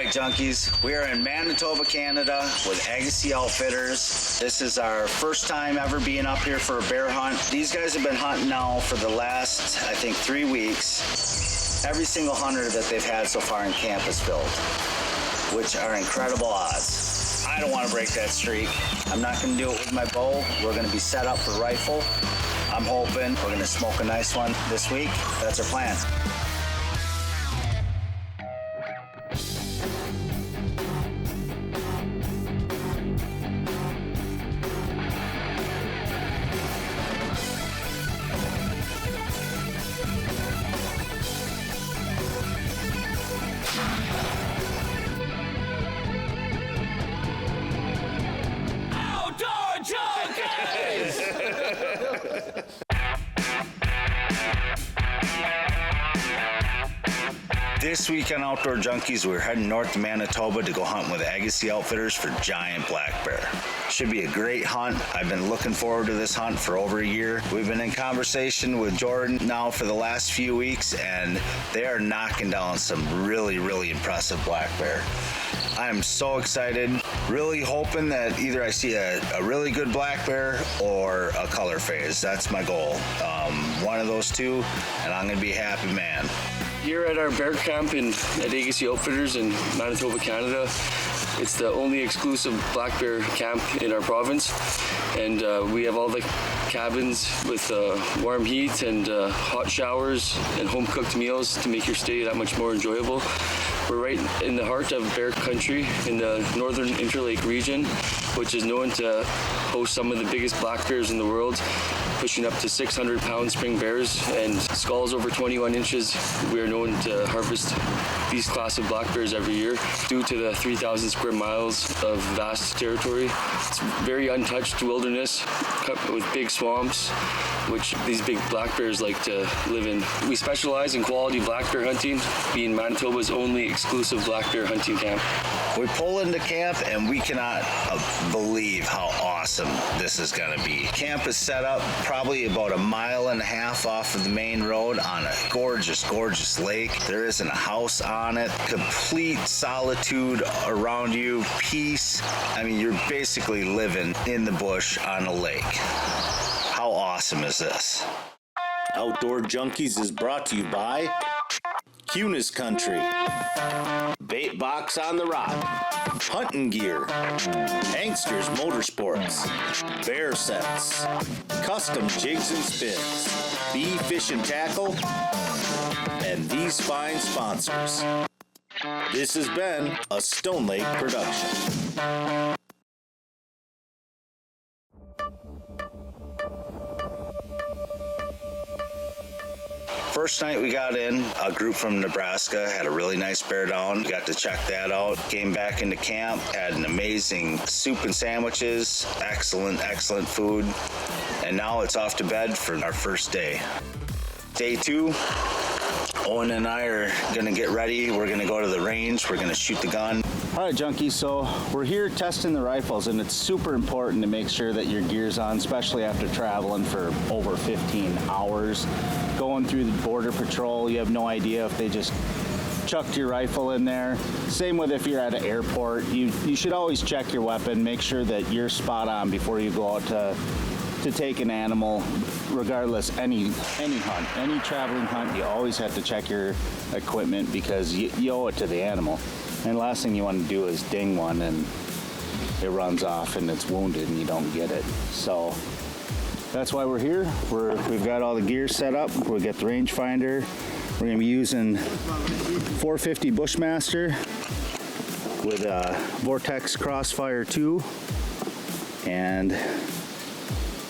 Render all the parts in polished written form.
right, junkies, we are in Manitoba, Canada with Agassiz Outfitters. This is our first time ever being up here for a bear hunt. These guys have been hunting now for the last, I think, 3 weeks. Every single hunter that they've had so far in camp is filled, which are incredible odds. I don't want to break that streak. I'm not going to do it with my bow. We're going to be set up for rifle. I'm hoping we're going to smoke a nice one this week. That's our plan. This week on Outdoor Junkies, we're heading north to Manitoba to go hunt with Agassiz Outfitters for giant black bear. Should be a great hunt. I've been looking forward to this hunt for over a year. We've been in conversation with Jordan now for the last few weeks, and they are knocking down some really, really impressive black bear. I am so excited, really hoping that either I see a really good black bear or a color phase. That's my goal. One of those two, and I'm gonna be a happy man. Here at our bear camp at Agassiz Outfitters in Manitoba, Canada. It's the only exclusive black bear camp in our province, and we have all the cabins with warm heat and hot showers and home cooked meals to make your stay that much more enjoyable. We're right in the heart of bear country in the Northern Interlake Region, which is known to host some of the biggest black bears in the world, pushing up to 600-pound spring bears and skulls over 21 inches. We are known to harvest these class of black bears every year due to the 3,000 square miles of vast territory. It's very untouched wilderness with big swamps, which these big black bears like to live in. We specialize in quality black bear hunting, being Manitoba's only exclusive black bear hunting camp. We pull into camp and we cannot believe how awesome this is going to be. Camp is set up probably about 1.5 miles off of the main road on a gorgeous, gorgeous lake. There isn't a house on it. Complete solitude around you, peace. I mean, you're basically living in the bush on a lake. How awesome is this? Outdoor Junkies is brought to you by Kunis Country, Bait Box on the Rock, Hunting Gear, Angsters Motorsports, Bear Sets, Custom Jigs and Spins, Bee Fish and Tackle, and these fine sponsors. This has been a Stone Lake production. First night we got in, a group from Nebraska had a really nice bear down. Got to check that out. Came back into camp, had an amazing soup and sandwiches, excellent, excellent food. And now it's off to bed for our first day. Day 2, Owen and I are gonna get ready. We're gonna go to the range. We're gonna shoot the gun. All right, junkies, so we're here testing the rifles, and it's super important to make sure that your gear's on, especially after traveling for over 15 hours. Going through the border patrol, you have no idea if they just chucked your rifle in there. Same with if you're at an airport. You should always check your weapon, make sure that you're spot on before you go out to take an animal, regardless, any hunt, any traveling hunt, you always have to check your equipment because you owe it to the animal. And the last thing you want to do is ding one and it runs off and it's wounded and you don't get it. So that's why we're here. We've got all the gear set up. We'll get the rangefinder. We're gonna be using 450 Bushmaster with a Vortex Crossfire 2, and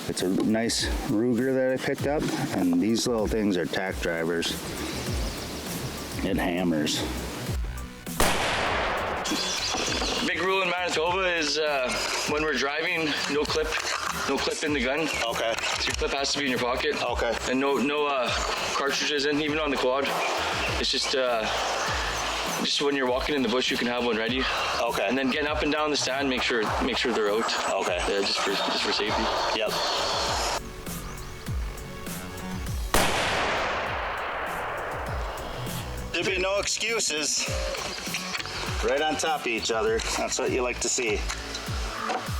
it's a nice Ruger that I picked up, and these little things are tack drivers and hammers. Big rule in Manitoba is when we're driving, no clip in the gun. Okay. So your clip has to be in your pocket. Okay. And no cartridges in, even on the quad. It's just when you're walking in the bush, you can have one ready. Okay. And then getting up and down the stand, make sure they're out. Okay. Yeah, just for safety. Yep. There'd be no excuses. right on top of each other. That's what you like to see.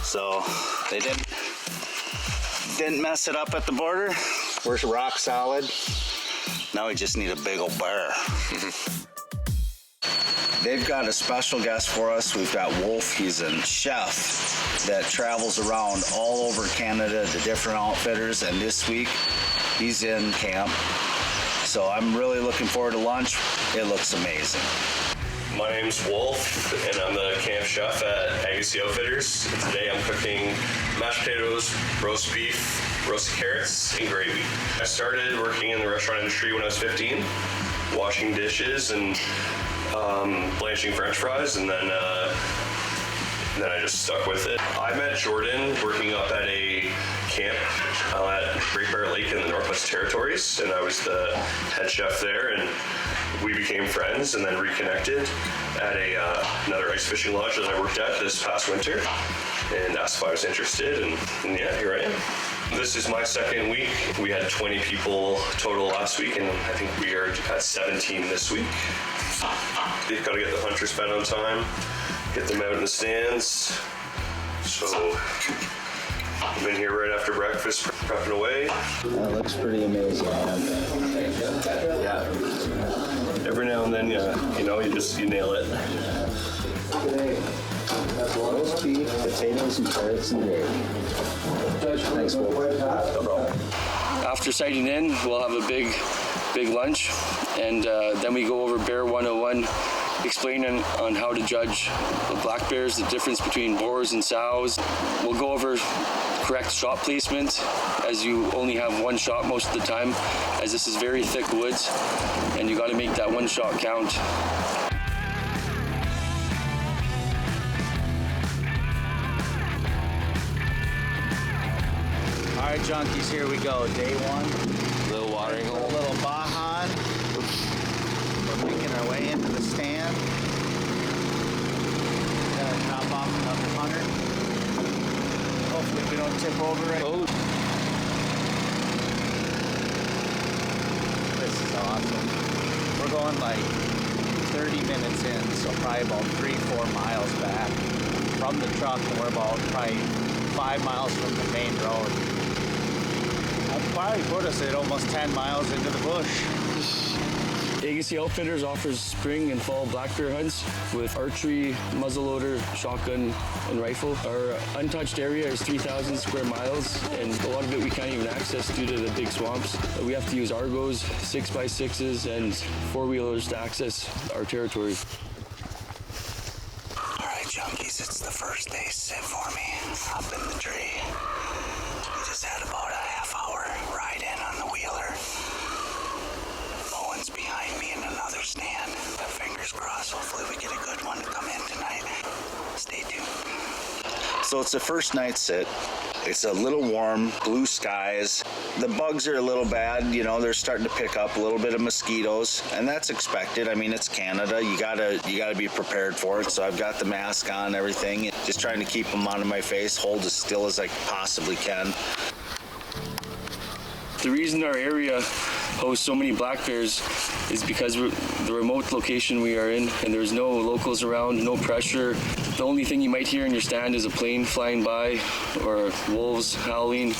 So they didn't mess it up at the border. We're rock solid. Now we just need a big old bear. They've got a special guest for us. We've got Wolf. He's a chef that travels around all over Canada to different outfitters, and this week he's in camp. So I'm really looking forward to lunch. It looks amazing. My name's Wolf, and I'm the camp chef at Agassiz Outfitters. Today I'm cooking mashed potatoes, roast beef, roasted carrots, and gravy. I started working in the restaurant industry when I was 15, washing dishes and blanching French fries, and then I just stuck with it. I met Jordan working up at a camp at Great Bear Lake in the Northwest Territories, and I was the head chef there, and we became friends and then reconnected at another ice fishing lodge that I worked at this past winter, and asked if I was interested, and yeah, here I am. This is my second week. We had 20 people total last week, and I think we are at 17 this week. You've got to get the hunters fed on time, get them out in the stands. So I'm in here right after breakfast, prepping away. That looks pretty amazing, man. Yeah. Every now and then, you nail it. Today, roast beef, potatoes, and carrots, and gravy. Thanks, Wolf. No problem. After sighting in, we'll have a big lunch, and then we go over Bear 101, explaining on how to judge the black bears, the difference between boars and sows. We'll go over correct shot placement, as you only have one shot most of the time, as this is very thick woods, and you got to make that one shot count. All right, junkies, here we go. Day one. Little watering hole. A little bahan. We're making our way into the stand. Gotta chop off another 100. Hopefully we don't tip over it. Oh. This is awesome. We're going like 30 minutes in, so probably about 3-4 miles back from the truck, and we're about probably 5 miles from the main road. That'll probably put us at almost 10 miles into the bush. Agassiz Outfitters offers spring and fall black bear hunts with archery, muzzleloader, shotgun, and rifle. Our untouched area is 3,000 square miles, and a lot of it we can't even access due to the big swamps. We have to use Argos, 6x6s, and four-wheelers to access our territory. All right, junkies, it's the first day. Sit for me up in the tree. We just had about a half-hour ride in on the wheeler. Owen's behind me in another stand. Fingers crossed. Hopefully we get a good one to come in tonight. Stay tuned. So it's the first night sit. It's a little warm, blue skies. The bugs are a little bad, they're starting to pick up a little bit of mosquitoes, and that's expected. I mean, it's Canada. You gotta be prepared for it. So I've got the mask on, everything, just trying to keep them out of my face, hold as still as I possibly can. The reason our area hosts so many black bears is because we're the remote location we are in, and there's no locals around, no pressure. The only thing you might hear in your stand is a plane flying by or wolves howling.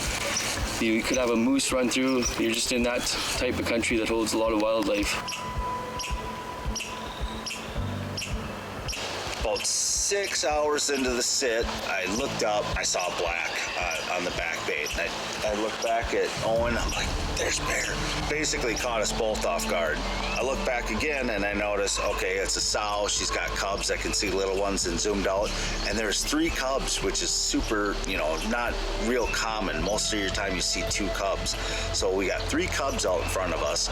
You could have a moose run through. You're just in that type of country that holds a lot of wildlife. About 6 hours into the sit, I looked up, I saw black on the back bait. And I looked back at Owen, I'm like, there's bear. Basically caught us both off guard. I look back again and I notice, okay, it's a sow. She's got cubs. I can see little ones and zoomed out. And there's 3 cubs, which is super, not real common. Most of your time you see 2 cubs. So we got 3 cubs out in front of us,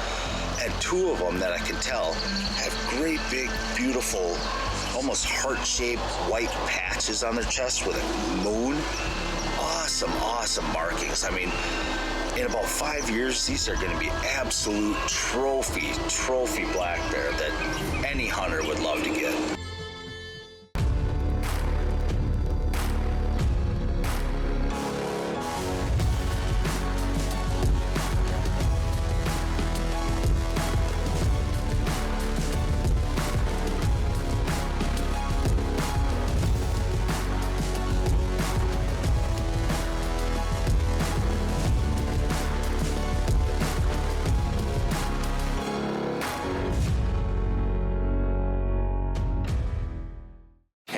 and 2 of them that I can tell have great big, beautiful, almost heart-shaped white patches on their chest with a moon. Awesome markings. I mean, in about 5 years, these are going to be absolute trophy black bear that any hunter would love to get.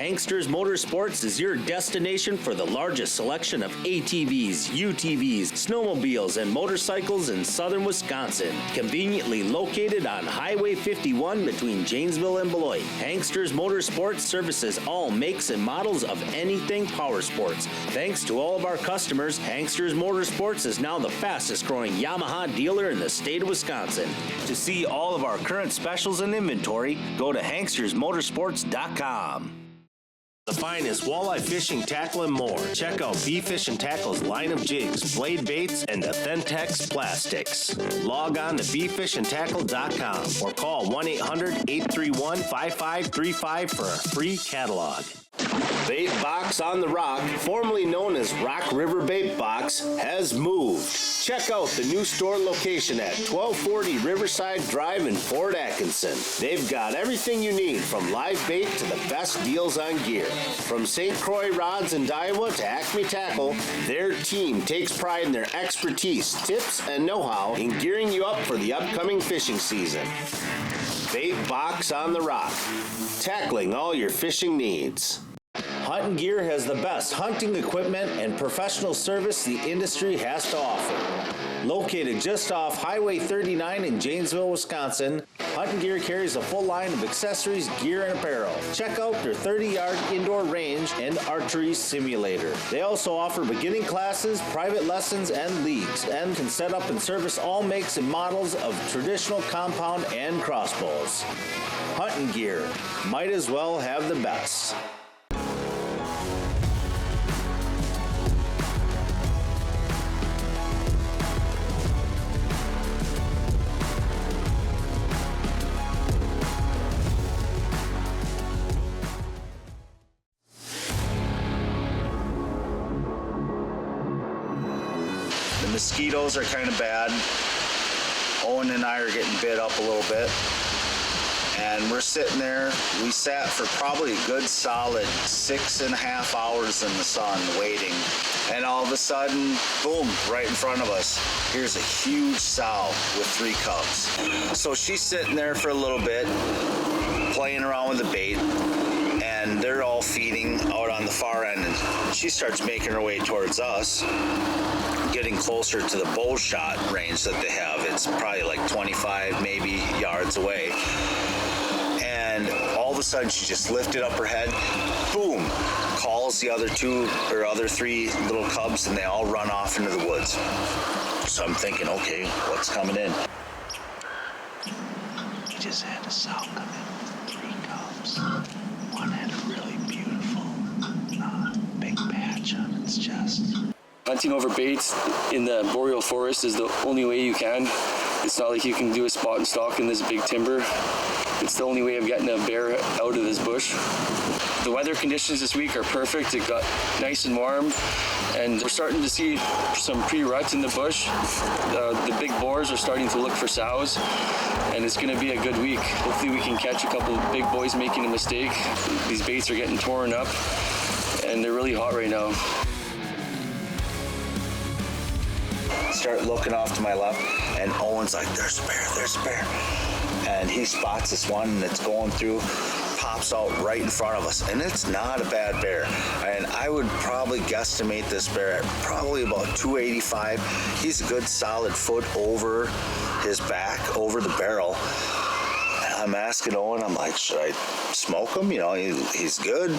Hangsters Motorsports is your destination for the largest selection of ATVs, UTVs, snowmobiles, and motorcycles in southern Wisconsin. Conveniently located on Highway 51 between Janesville and Beloit, Hangsters Motorsports services all makes and models of anything power sports. Thanks to all of our customers, Hangsters Motorsports is now the fastest growing Yamaha dealer in the state of Wisconsin. To see all of our current specials and inventory, go to hangstersmotorsports.com. The finest walleye fishing tackle and more. Check out B-Fish and Tackle's line of jigs, blade baits, and Authentics plastics. Log on to bfishandtackle.com or call 1-800-831-5535 for a free catalog. Bait Box on the Rock, formerly known as Rock River Bait Box, has moved. Check out the new store location at 1240 Riverside Drive in Fort Atkinson. They've got everything you need, from live bait to the best deals on gear. From St. Croix rods and Daiwa to Acme Tackle, their team takes pride in their expertise, tips, and know-how in gearing you up for the upcoming fishing season. Bait Box on the Rock, tackling all your fishing needs. Hunting Gear has the best hunting equipment and professional service the industry has to offer. Located just off Highway 39 in Janesville, Wisconsin, Hunting Gear carries a full line of accessories, gear, and apparel. Check out their 30-yard indoor range and archery simulator. They also offer beginning classes, private lessons, and leagues, and can set up and service all makes and models of traditional compound and crossbows. Hunting Gear, might as well have the best. The mosquitoes are kind of bad. Owen and I are getting bit up a little bit. And we're sitting there. We sat for probably a good solid 6.5 hours in the sun waiting. And all of a sudden, boom, right in front of us, here's a huge sow with 3 cubs. So she's sitting there for a little bit, playing around with the bait. And they're all feeding out on the far end. And she starts making her way towards us, getting closer to the bow shot range that they have. It's probably like 25 maybe yards away. And all of a sudden she just lifted up her head, boom, calls the other 3 little cubs, and they all run off into the woods. So I'm thinking, okay, what's coming in? He just had a sow come in with 3 cubs. One had a really beautiful big patch on its chest. Hunting over baits in the boreal forest is the only way you can. It's not like you can do a spot and stalk in this big timber. It's the only way of getting a bear out of this bush. The weather conditions this week are perfect. It got nice and warm, and we're starting to see some pre-ruts in the bush. The big boars are starting to look for sows, and it's going to be a good week. Hopefully we can catch a couple of big boys making a mistake. These baits are getting torn up, and they're really hot right now. Start looking off to my left, and Owen's like, there's a bear. And he spots this one, and it's going through, pops out right in front of us, and it's not a bad bear. And I would probably guesstimate this bear at probably about 285. He's a good solid foot over his back, over the barrel. And I'm asking Owen, I'm like, should I smoke him? You know, he's good.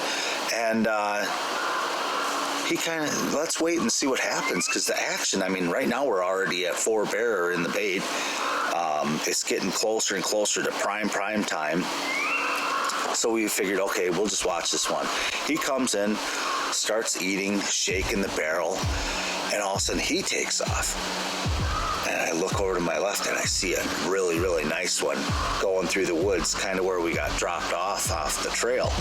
And he kind of, let's wait and see what happens, because the action, I mean, right now we're already at 4 bear in the bait. It's getting closer and closer to prime time. So we figured, okay, we'll just watch this one. He comes in, starts eating, shaking the barrel, and all of a sudden he takes off. And I look over to my left, and I see a really, really nice one going through the woods, kind of where we got dropped off the trail.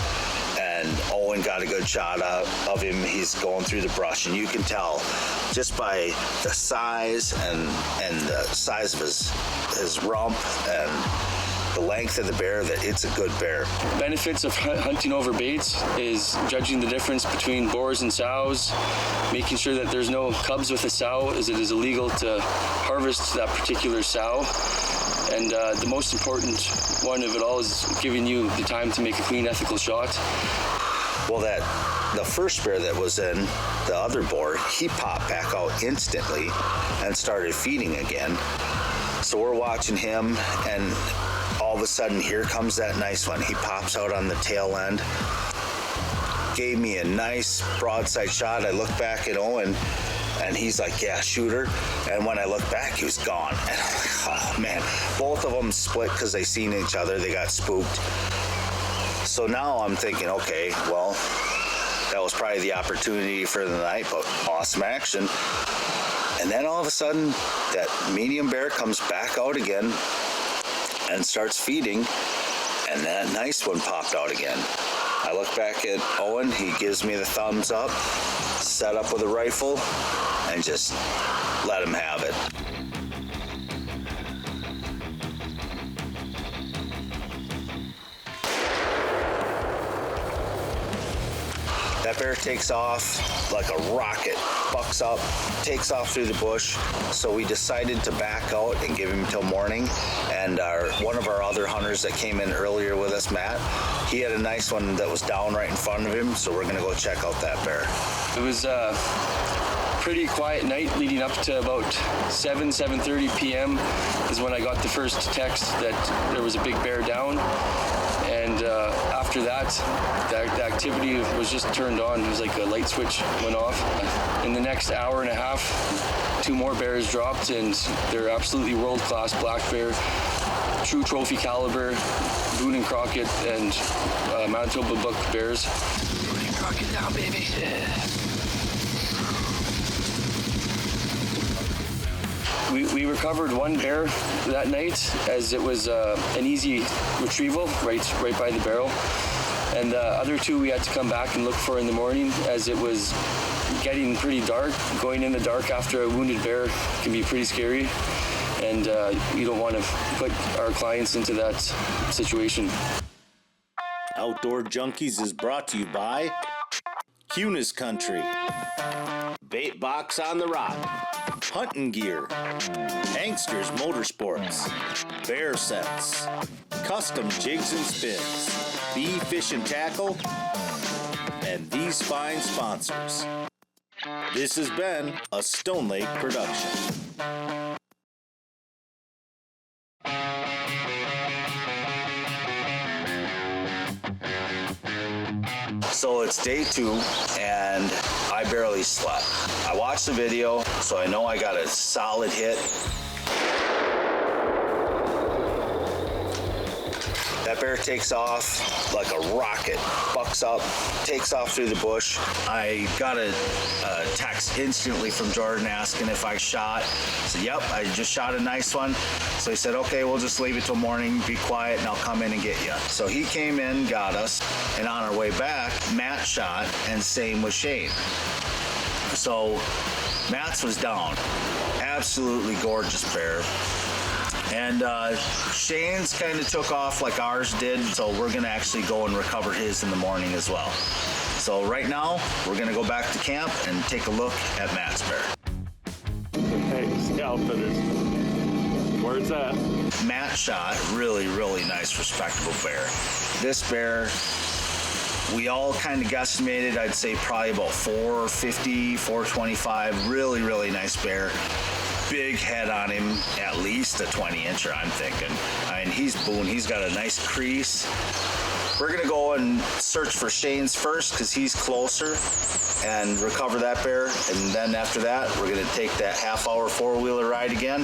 And Owen got a good shot of him. He's going through the brush, and you can tell just by the size and the size of his rump and the length of the bear that it's a good bear. Benefits of hunting over baits is judging the difference between boars and sows, making sure that there's no cubs with a sow, as it is illegal to harvest that particular sow. And the most important one of it all is giving you the time to make a clean, ethical shot. Well, the first bear that was in the other board, he popped back out instantly and started feeding again. So we're watching him, and all of a sudden, here comes that nice one. He pops out on the tail end, gave me a nice broadside shot. I look back at Owen, and he's like, yeah, shoot her. And when I look back, he was gone. And I'm like, oh man, both of them split because they seen each other. They got spooked. So now I'm thinking, okay, well, that was probably the opportunity for the night, but awesome action. And then all of a sudden, that medium bear comes back out again and starts feeding, and that nice one popped out again. I look back at Owen, he gives me the thumbs up, set up with a rifle, and just let him have it. That bear takes off like a rocket, bucks up, takes off through the bush. So we decided to back out and give him till morning. And one of our other hunters that came in earlier with us, Matt, he had a nice one that was down right in front of him. So we're gonna go check out that bear. It was a pretty quiet night leading up to about 7:30 p.m. is when I got the first text that there was a big bear down. And after that, the activity was just turned on. It was like a light switch went off. In the next hour and a half, 2 more bears dropped, and they're absolutely world-class black bear, true trophy caliber, Boone and Crockett and Manitoba buck bears. Boone and Crockett down, baby. We recovered 1 bear that night, as it was an easy retrieval right by the barrel. And the other 2 we had to come back and look for in the morning, as it was getting pretty dark. Going in the dark after a wounded bear can be pretty scary, and you don't want to put our clients into that situation. Outdoor Junkies is brought to you by Kunis Country, Bait Box on the Rock, Hunting Gear, Angsters Motorsports, Bear Sense, Custom Jigs and Spins, Bee Fish and Tackle, and these fine sponsors. This has been a Stone Lake production. So it's day 2, and I barely slept. I watched the video, so I know I got a solid hit. That bear takes off like a rocket, bucks up, takes off through the bush. I got a text instantly from Jordan asking if I shot. I said, yep, I just shot a nice one. So he said, okay, we'll just leave it till morning, be quiet, and I'll come in and get you. So he came in, got us, and on our way back, Matt shot, and same with Shane. So Matt's was down. Absolutely gorgeous bear. And Shane's kind of took off like ours did, so we're going to actually go and recover his in the morning as well. So right now, we're going to go back to camp and take a look at Matt's bear. Agassiz Outfitters. Where's that? Matt shot really, really nice, respectable bear. This bear, we all kind of guesstimated, I'd say probably about 450, 425. Really, really nice bear. Big head on him, at least a 20-incher, I'm thinking. I mean, he's Boone. He's got a nice crease. We're going to go and search for Shane's first because he's closer and recover that bear. And then after that, we're going to take that half-hour four-wheeler ride again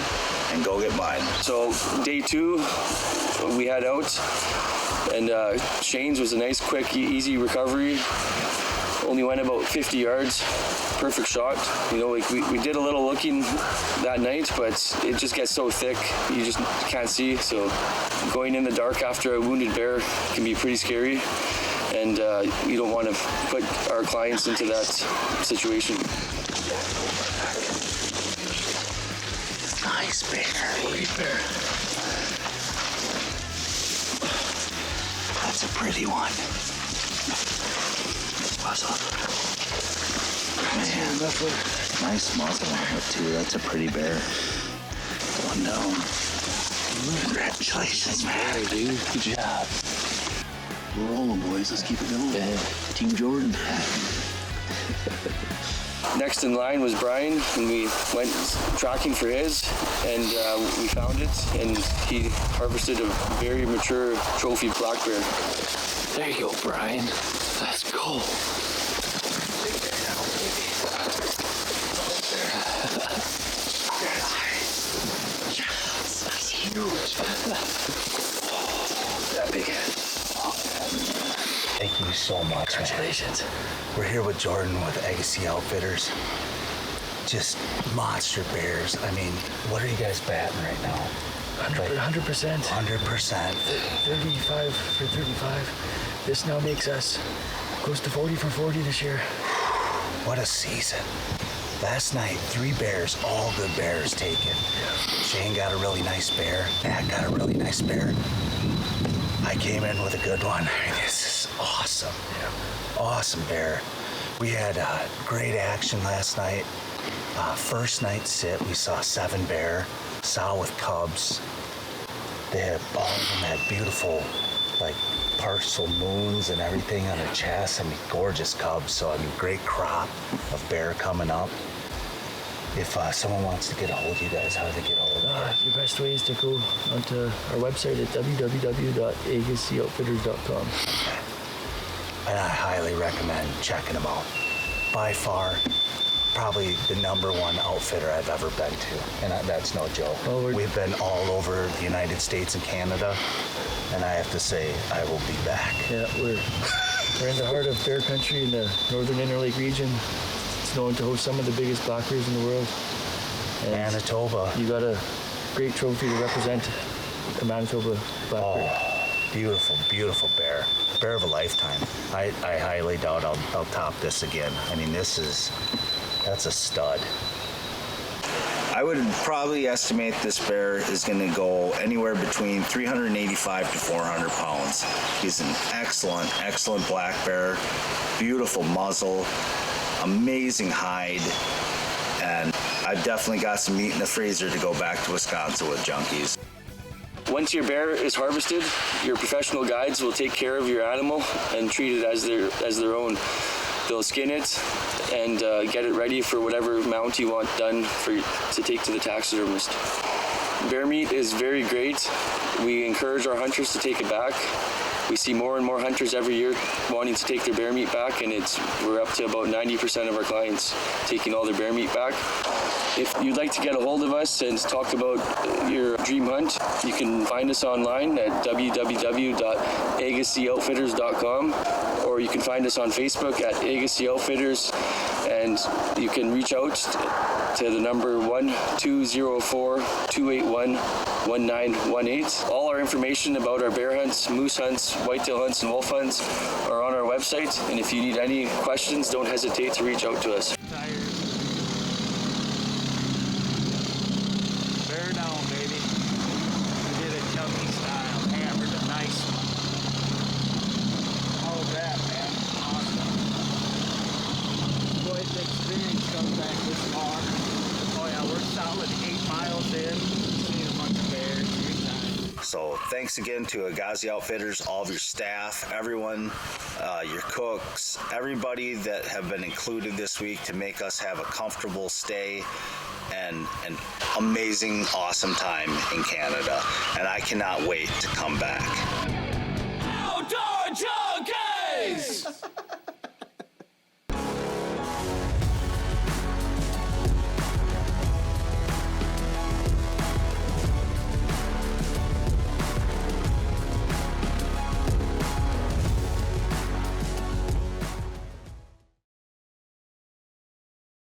and go get mine. So day 2, we head out, and Shane's was a nice, quick, easy recovery. Only went about 50 yards. Perfect shot. You know, like we did a little looking that night, but it just gets so thick, you just can't see. So going in the dark after a wounded bear can be pretty scary, and you don't want to put our clients into that situation. Nice bear. Great bear. That's a pretty one. Muzzle. Man, nice muzzle on it too. That's a pretty bear. One down. Congratulations, man. Dude. Good job. We're rolling, boys. Let's keep it going. Team Jordan. Next in line was Brian, and we went tracking for his, and we found it, and he harvested a very mature trophy black bear. There you go, Brian. Let's go. That's huge. That big head. Thank you so much. Congratulations. We're here with Jordan with Agassiz Outfitters. Just monster bears. I mean, what are you guys batting right now? 100%. 100%. 35 for 35. This now makes us close to 40 for 40 this year. What a season. Last night, 3 bears, all good bears taken. Shane got a really nice bear. Matt got a really nice bear. I came in with a good one. I mean, this is awesome. Awesome bear. We had great action last night. First night sit, we saw 7 bear, sow with cubs. They had all of them had beautiful, like partial moons and everything on their chest. I mean, gorgeous cubs. So I mean, great crop of bear coming up. If someone wants to get a hold of you guys, how do they get a hold of you? Your best way is to go onto our website at www.agassizoutfitters.com. And I highly recommend checking them out. By far, probably the #1 outfitter I've ever been to, and that's no joke. We've been all over the United States and Canada, and I have to say, I will be back. Yeah, we're in the heart of bear country in the Northern Interlake Region. It's known to host some of the biggest black bears in the world. And Manitoba. You got a great trophy to represent the Manitoba black bear. Beautiful, beautiful bear. Bear of a lifetime. I highly doubt I'll top this again. I mean, that's a stud. I would probably estimate this bear is going to go anywhere between 385 to 400 pounds. He's an excellent, excellent black bear. Beautiful muzzle, amazing hide, and I've definitely got some meat in the freezer to go back to Wisconsin with junkies. Once your bear is harvested, your professional guides will take care of your animal and treat it as their own. They'll skin it and get it ready for whatever mount you want done to take to the taxidermist. Bear meat is very great. We encourage our hunters to take it back. We see more and more hunters every year wanting to take their bear meat back, and we're up to about 90% of our clients taking all their bear meat back. If you'd like to get a hold of us and talk about your dream hunt, you can find us online at www.agassizoutfitters.com, or you can find us on Facebook at Agassiz Outfitters, and you can reach out to the number 1-204-281-1918. All our information about our bear hunts, moose hunts, whitetail hunts, and wolf hunts are on our website, and if you need any questions, don't hesitate to reach out to us. Bear down, baby. We did it chunky style. Hammered a nice one. How was that, man? Awesome. Boy, the experience comes back this far. Oh yeah, we're solid 8 miles in. Seen a bunch of bears. Good time. So thanks again to Agassiz Outfitters, all of your staff, everyone, your cooks, everybody that have been included this week to make us have a comfortable stay and an amazing, awesome time in Canada. And I cannot wait to come back. Outdoor Junkies!